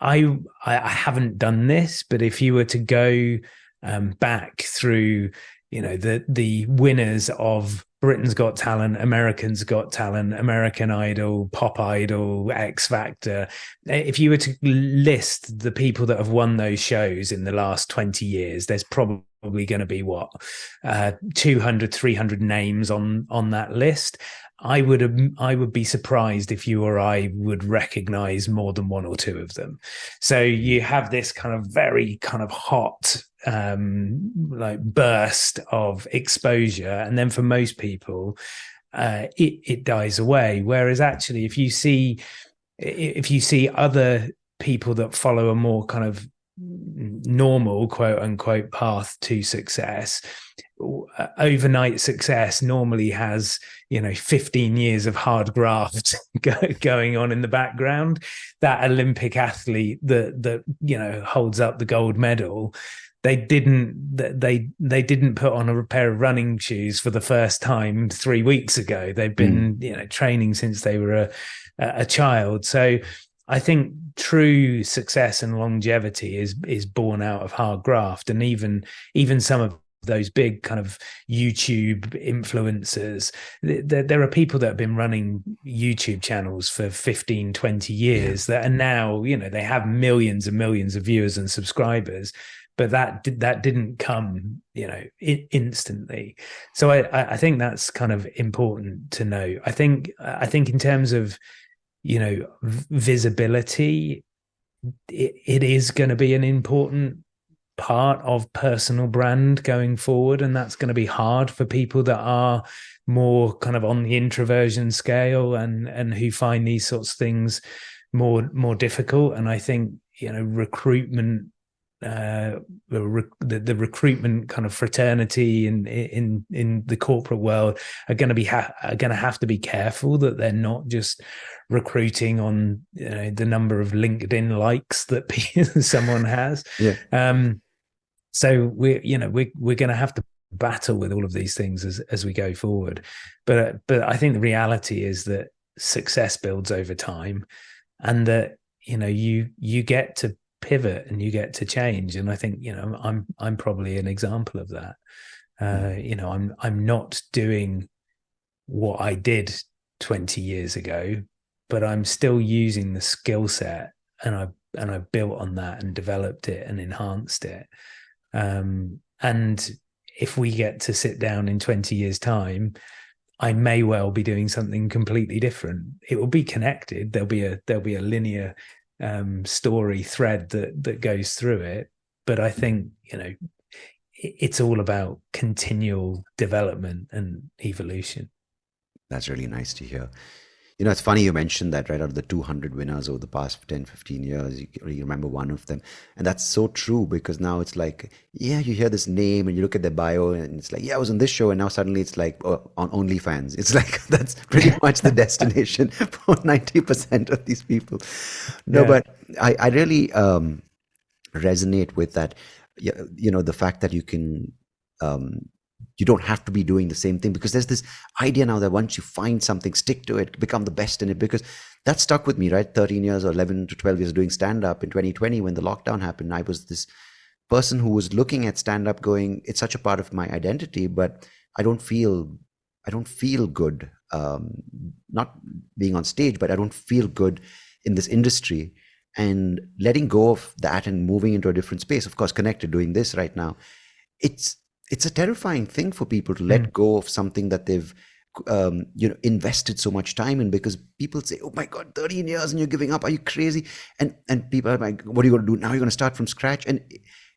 A: I haven't done this, but if you were to go back through, the winners of Britain's Got Talent, American's Got Talent, American Idol, Pop Idol, X Factor, if you were to list the people that have won those shows in the last 20 years, there's probably going to be 200, 300 names on that list. I would be surprised if you or I would recognize more than 1 or 2 of them. So you have this kind of very kind of hot like burst of exposure, and then for most people it dies away. Whereas actually if you see other people that follow a more kind of normal quote unquote path to success, overnight success normally has 15 years of hard graft going on in the background. That Olympic athlete that holds up the gold medal, they didn't put on a pair of running shoes for the first time 3 weeks ago. They've been training since they were a child. So I think true success and longevity is born out of hard graft. And even some of those big kind of YouTube influencers, there are people that have been running YouTube channels for 15, 20 years that are now, they have millions and millions of viewers and subscribers, but that didn't come, instantly. So I think that's kind of important to know. I think in terms of, visibility, it is going to be an important part of personal brand going forward, and that's going to be hard for people that are more kind of on the introversion scale and who find these sorts of things more difficult. And I think recruitment, the recruitment kind of fraternity in the corporate world are going to have to be careful that they're not just recruiting on the number of LinkedIn likes that someone has. So we're going to have to battle with all of these things as we go forward. But I think the reality is that success builds over time, and that you get to pivot and you get to change. And I think I'm probably an example of that. I'm not doing what I did 20 years ago, but I'm still using the skill set, and I built on that and developed it and enhanced it. And if we get to sit down in 20 years' time, I may well be doing something completely different. It will be connected. There'll be a linear story thread that goes through it. But I think, it's all about continual development and evolution.
B: That's really nice to hear. It's funny you mentioned that, right? Out of the 200 winners over the past 10, 15 years, you remember one of them. And that's so true, because now it's like, you hear this name and you look at their bio and it's like, I was on this show. And now suddenly it's like on OnlyFans. It's like, that's pretty much the destination for 90% of these people. No, but I really resonate with that. The fact that you can, you don't have to be doing the same thing, because there's this idea now that once you find something, stick to it, become the best in it, because that stuck with me, right? 13 years or 11 to 12 years doing stand-up. In 2020, when the lockdown happened, I was this person who was looking at stand-up going, it's such a part of my identity, but I don't feel good, not being on stage, but I don't feel good in this industry. And letting go of that and moving into a different space, of course, connected, doing this right now, it's a terrifying thing for people to let go of something that they've invested so much time in, because people say, oh my God, 13 years and you're giving up, are you crazy? And people are like, what are you going to do now? You're going to start from scratch. And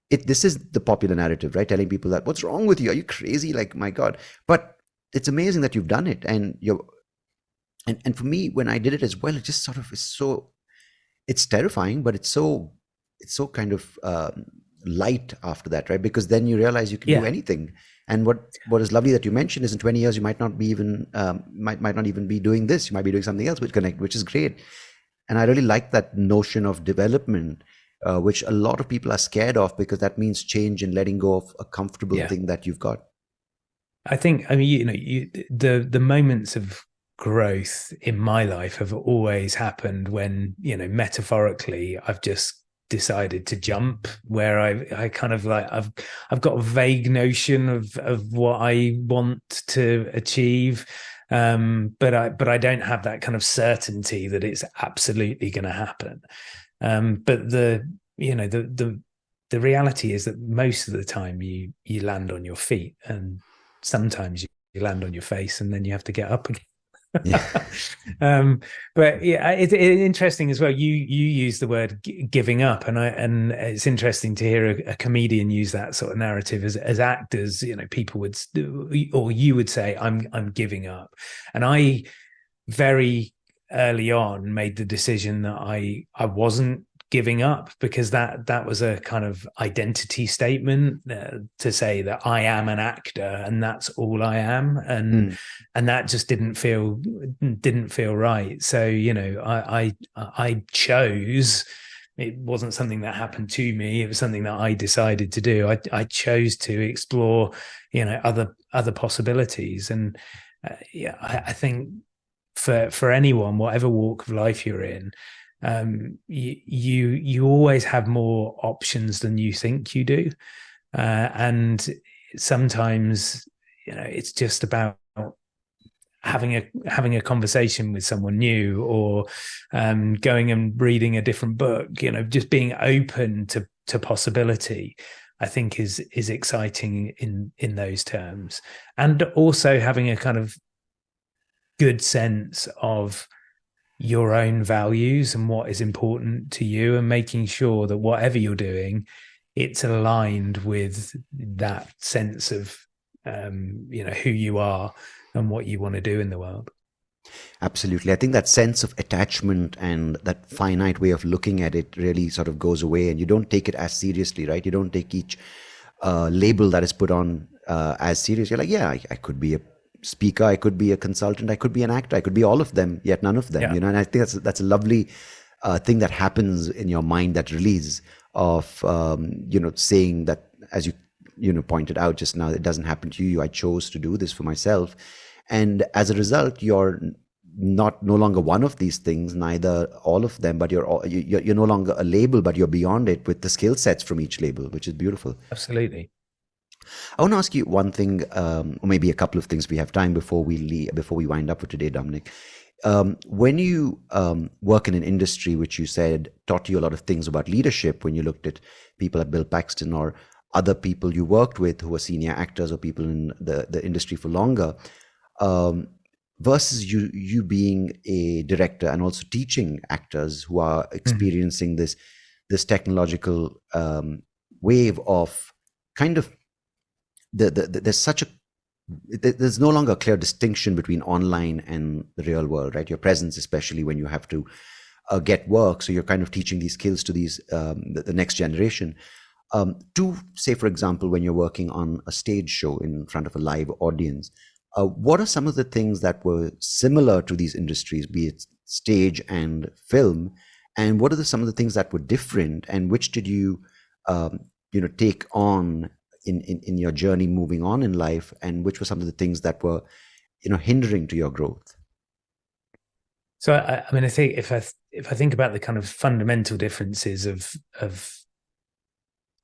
B: this is the popular narrative, right? Telling people that, what's wrong with you? Are you crazy? Like, my God. But it's amazing that you've done it. And and for me, when I did it as well, it just sort of is it's terrifying, but it's so kind of light after that, right? Because then you realize you can do anything. And what is lovely that you mentioned is in 20 years you might not be even might not even be doing this. You might be doing something else with Connect, which is great. And I really like that notion of development, which a lot of people are scared of, because that means change and letting go of a comfortable thing that you've got.
A: I mean, the moments of growth in my life have always happened when, metaphorically, I've just decided to jump, where I kind of like I've got a vague notion of what I want to achieve, but I don't have that kind of certainty that it's absolutely going to happen. But the reality is that most of the time you land on your feet, and sometimes you land on your face, and then you have to get up again. But it's interesting as well. You use the word giving up, and it's interesting to hear a comedian use that sort of narrative as actors. People would, or you would say, I'm giving up. And I very early on made the decision that I wasn't giving up, because that was a kind of identity statement to say that I am an actor and that's all I am, and that just didn't feel right. So I chose it wasn't something that happened to me. It was something that I decided to do. I chose to explore, other possibilities. And I think for anyone, whatever walk of life you're in, you always have more options than you think you do. And sometimes, it's just about having a conversation with someone new, or going and reading a different book. Just being open to possibility, I think is exciting in those terms. And also having a kind of good sense of your own values and what is important to you, and making sure that whatever you're doing, it's aligned with that sense of who you are and what you want to do in the world.
B: Absolutely. I think that sense of attachment and that finite way of looking at it really sort of goes away, and you don't take it as seriously, right? You don't take each label that is put on as serious. You're like, yeah, I could be a speaker, I could be a consultant, I could be an actor, I could be all of them, yet none of them.
A: Yeah.
B: And I think that's a lovely thing that happens in your mind, that release of saying that, as you pointed out just now, it doesn't happen to you. I chose to do this for myself, and as a result, you're no longer one of these things, neither all of them, but you're no longer a label, but you're beyond it with the skill sets from each label, which is beautiful.
A: Absolutely.
B: I want to ask you one thing, or maybe a couple of things. We have time before we wind up for today, Dominic. When you work in an industry which you said taught you a lot of things about leadership, when you looked at people like Bill Paxton or other people you worked with who were senior actors or people in the industry for longer, versus you being a director and also teaching actors who are experiencing this technological wave of kind of there's no longer a clear distinction between online and the real world, right? Your presence, especially when you have to get work, so you're kind of teaching these skills to these the next generation. To say, for example, when you're working on a stage show in front of a live audience, what are some of the things that were similar to these industries, be it stage and film, and what are some of the things that were different, and which did you take on in your journey moving on in life, and which were some of the things that were hindering to your growth?
A: So I mean, I think if I think about the kind of fundamental differences of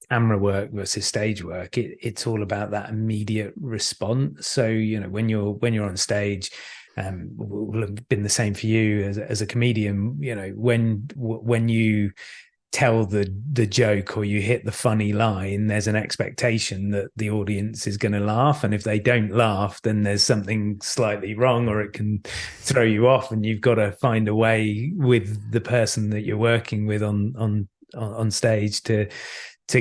A: camera work versus stage work, it's all about that immediate response. So when you're on stage, will have been the same for you as a comedian. When you tell the joke or you hit the funny line, there's an expectation that the audience is going to laugh, and if they don't laugh, then there's something slightly wrong, or it can throw you off, and you've got to find a way with the person that you're working with on stage to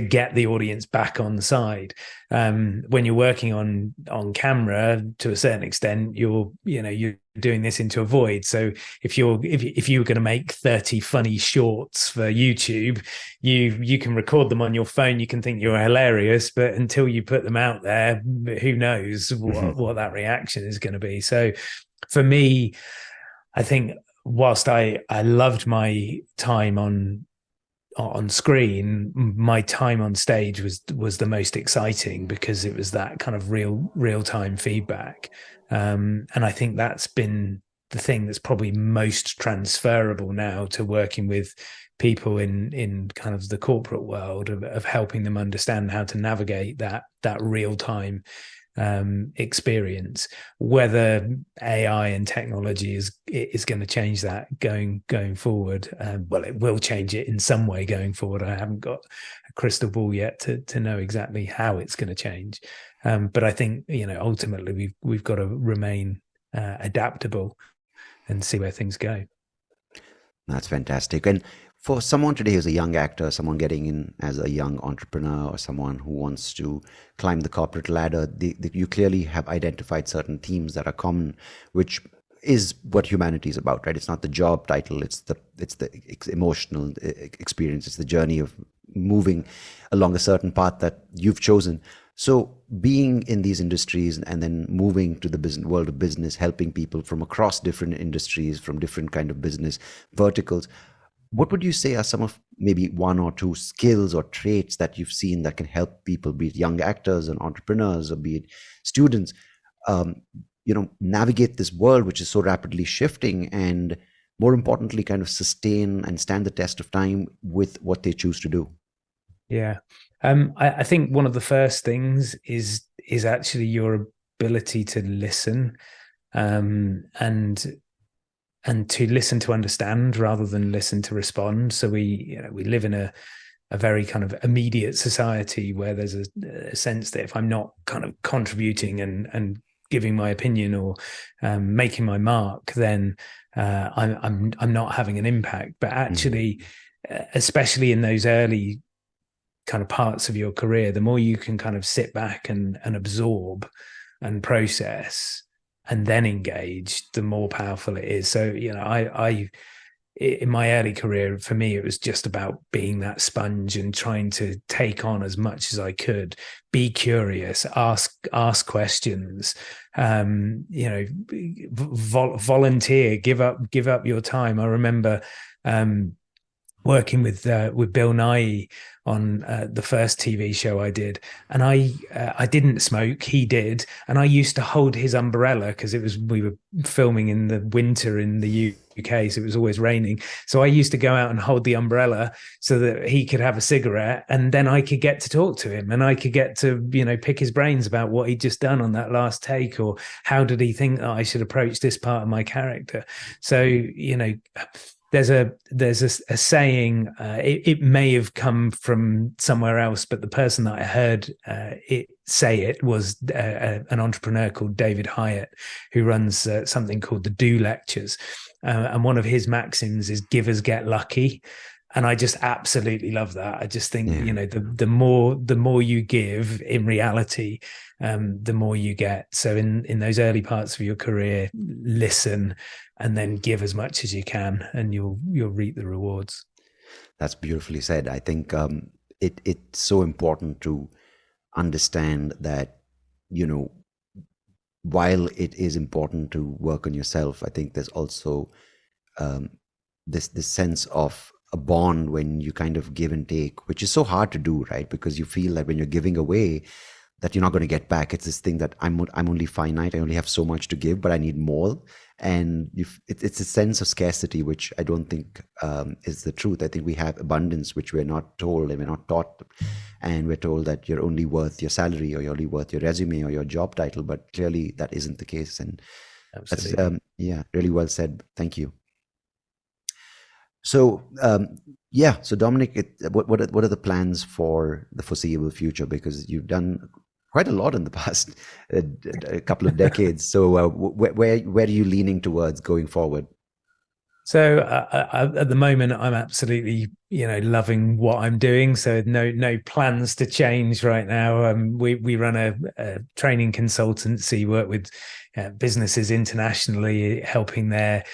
A: get the audience back on the side. When you're working on camera, to a certain extent, you're doing this into a void. So if you were going to make 30 funny shorts for YouTube, you can record them on your phone. You can think you're hilarious, but until you put them out there, who knows what that reaction is going to be. So for me, I think whilst I loved my time on screen, my time on stage was the most exciting, because it was that kind of real time feedback, and I think that's been the thing that's probably most transferable now to working with people in kind of the corporate world, of helping them understand how to navigate that real time experience. Whether AI and technology is going to change that going forward, well, it will change it in some way going forward. I haven't got a crystal ball yet to know exactly how it's going to change, but I think ultimately we've got to remain adaptable and see where things go.
B: That's fantastic. And for someone today who's a young actor, someone getting in as a young entrepreneur, or someone who wants to climb the corporate ladder, you clearly have identified certain themes that are common, which is what humanity is about, right? It's not the job title, it's the emotional experience, it's the journey of moving along a certain path that you've chosen. So being in these industries and then moving to the world of business, helping people from across different industries, from different kind of business verticals, what would you say are some of maybe one or two skills or traits that you've seen that can help people, be it young actors and entrepreneurs, or be it students, navigate this world which is so rapidly shifting, and more importantly, kind of sustain and stand the test of time with what they choose to do?
A: Yeah. I think one of the first things is actually your ability to listen, and to listen to understand rather than listen to respond. So we live in a very kind of immediate society where there's a sense that if I'm not kind of contributing and giving my opinion or making my mark, then I'm not having an impact. But actually, especially in those early kind of parts of your career, the more you can kind of sit back and absorb and process and then engage, the more powerful it is. So, I in my early career, for me, it was just about being that sponge and trying to take on as much as I could, be curious, ask questions, volunteer, give up your time. I remember working with Bill Nye on the first TV show I did, and I didn't smoke, he did, and I used to hold his umbrella because we were filming in the winter in the UK, so it was always raining. So I used to go out and hold the umbrella so that he could have a cigarette, and then I could get to talk to him, and I could get to pick his brains about what he'd just done on that last take, or how did he think that I should approach this part of my character. So there's a saying, it may have come from somewhere else, but the person that I heard it say it was an entrepreneur called David Hyatt, who runs something called the Do Lectures. And one of his maxims is givers get lucky. And I just absolutely love that. I just think, the more you give in reality, the more you get. So in those early parts of your career, listen and then give as much as you can, and you'll reap the rewards.
B: That's beautifully said. I think it's so important to understand that, while it is important to work on yourself, I think there's also this sense of a bond when you kind of give and take, which is so hard to do, right? Because you feel that when you're giving away, that you're not going to get back. It's this thing that I'm only finite. I only have so much to give, but I need more. And it's a sense of scarcity, which I don't think is the truth. I think we have abundance, which we're not told and we're not taught. And we're told that you're only worth your salary, or you're only worth your resume or your job title. But clearly that isn't the case. And absolutely. That's, really well said. Thank you. So, so Dominic, what are the plans for the foreseeable future? Because you've done quite a lot in the past a couple of decades. So where are you leaning towards going forward?
A: So at the moment, I'm absolutely, loving what I'm doing. So no plans to change right now. We run a training consultancy, work with businesses internationally, helping their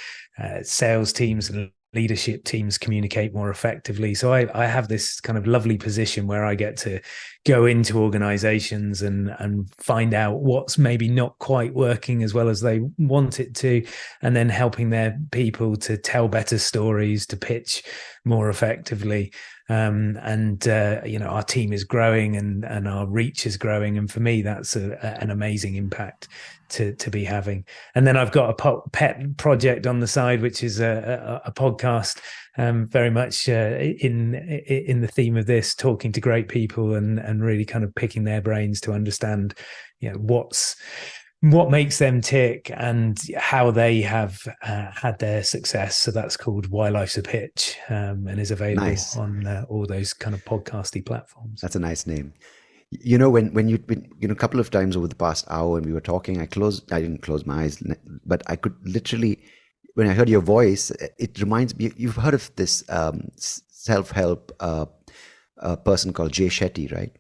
A: sales teams and leadership teams communicate more effectively. So I have this kind of lovely position where I get to go into organizations and find out what's maybe not quite working as well as they want it to, and then helping their people to tell better stories, to pitch more effectively. Our team is growing and our reach is growing. And for me, that's an amazing impact to be having. And then I've got a pet project on the side, which is a podcast, very much in the theme of this, talking to great people and really kind of picking their brains to understand, what makes them tick and how they have had their success. So that's called Why Life's a Pitch, and is available on all those kind of podcasty platforms.
B: That's a nice name. When you've been, a couple of times over the past hour when we were talking, I didn't close my eyes, but I could literally, when I heard your voice, it reminds me, you've heard of this self-help person called Jay Shetty, right?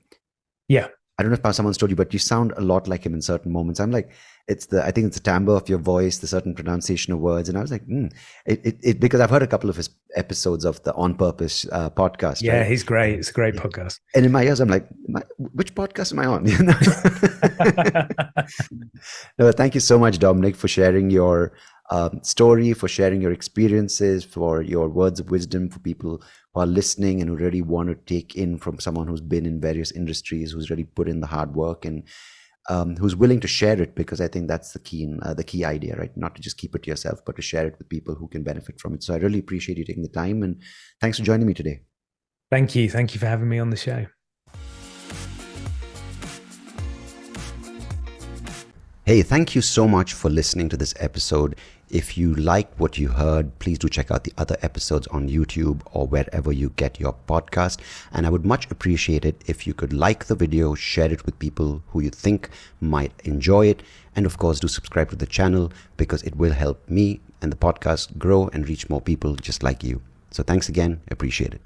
A: Yeah.
B: I don't know if someone's told you, but you sound a lot like him in certain moments. I'm like, I think it's the timbre of your voice, the certain pronunciation of words. And I was like, because I've heard a couple of his episodes of the On Purpose podcast.
A: Yeah,
B: right?
A: He's great. It's a great podcast.
B: And in my ears, I'm like, which podcast am I on? No, thank you so much, Dominic, for sharing your story, for sharing your experiences, for your words of wisdom for people who are listening and who really want to take in from someone who's been in various industries, who's really put in the hard work, and who's willing to share it, because I think that's the key idea, right? Not to just keep it to yourself, but to share it with people who can benefit from it. So I really appreciate you taking the time, and thanks for joining me today.
A: Thank you. Thank you for having me on the show.
B: Hey, thank you so much for listening to this episode. If you liked what you heard, please do check out the other episodes on YouTube or wherever you get your podcast. And I would much appreciate it if you could like the video, share it with people who you think might enjoy it. And of course, do subscribe to the channel, because it will help me and the podcast grow and reach more people just like you. So thanks again. Appreciate it.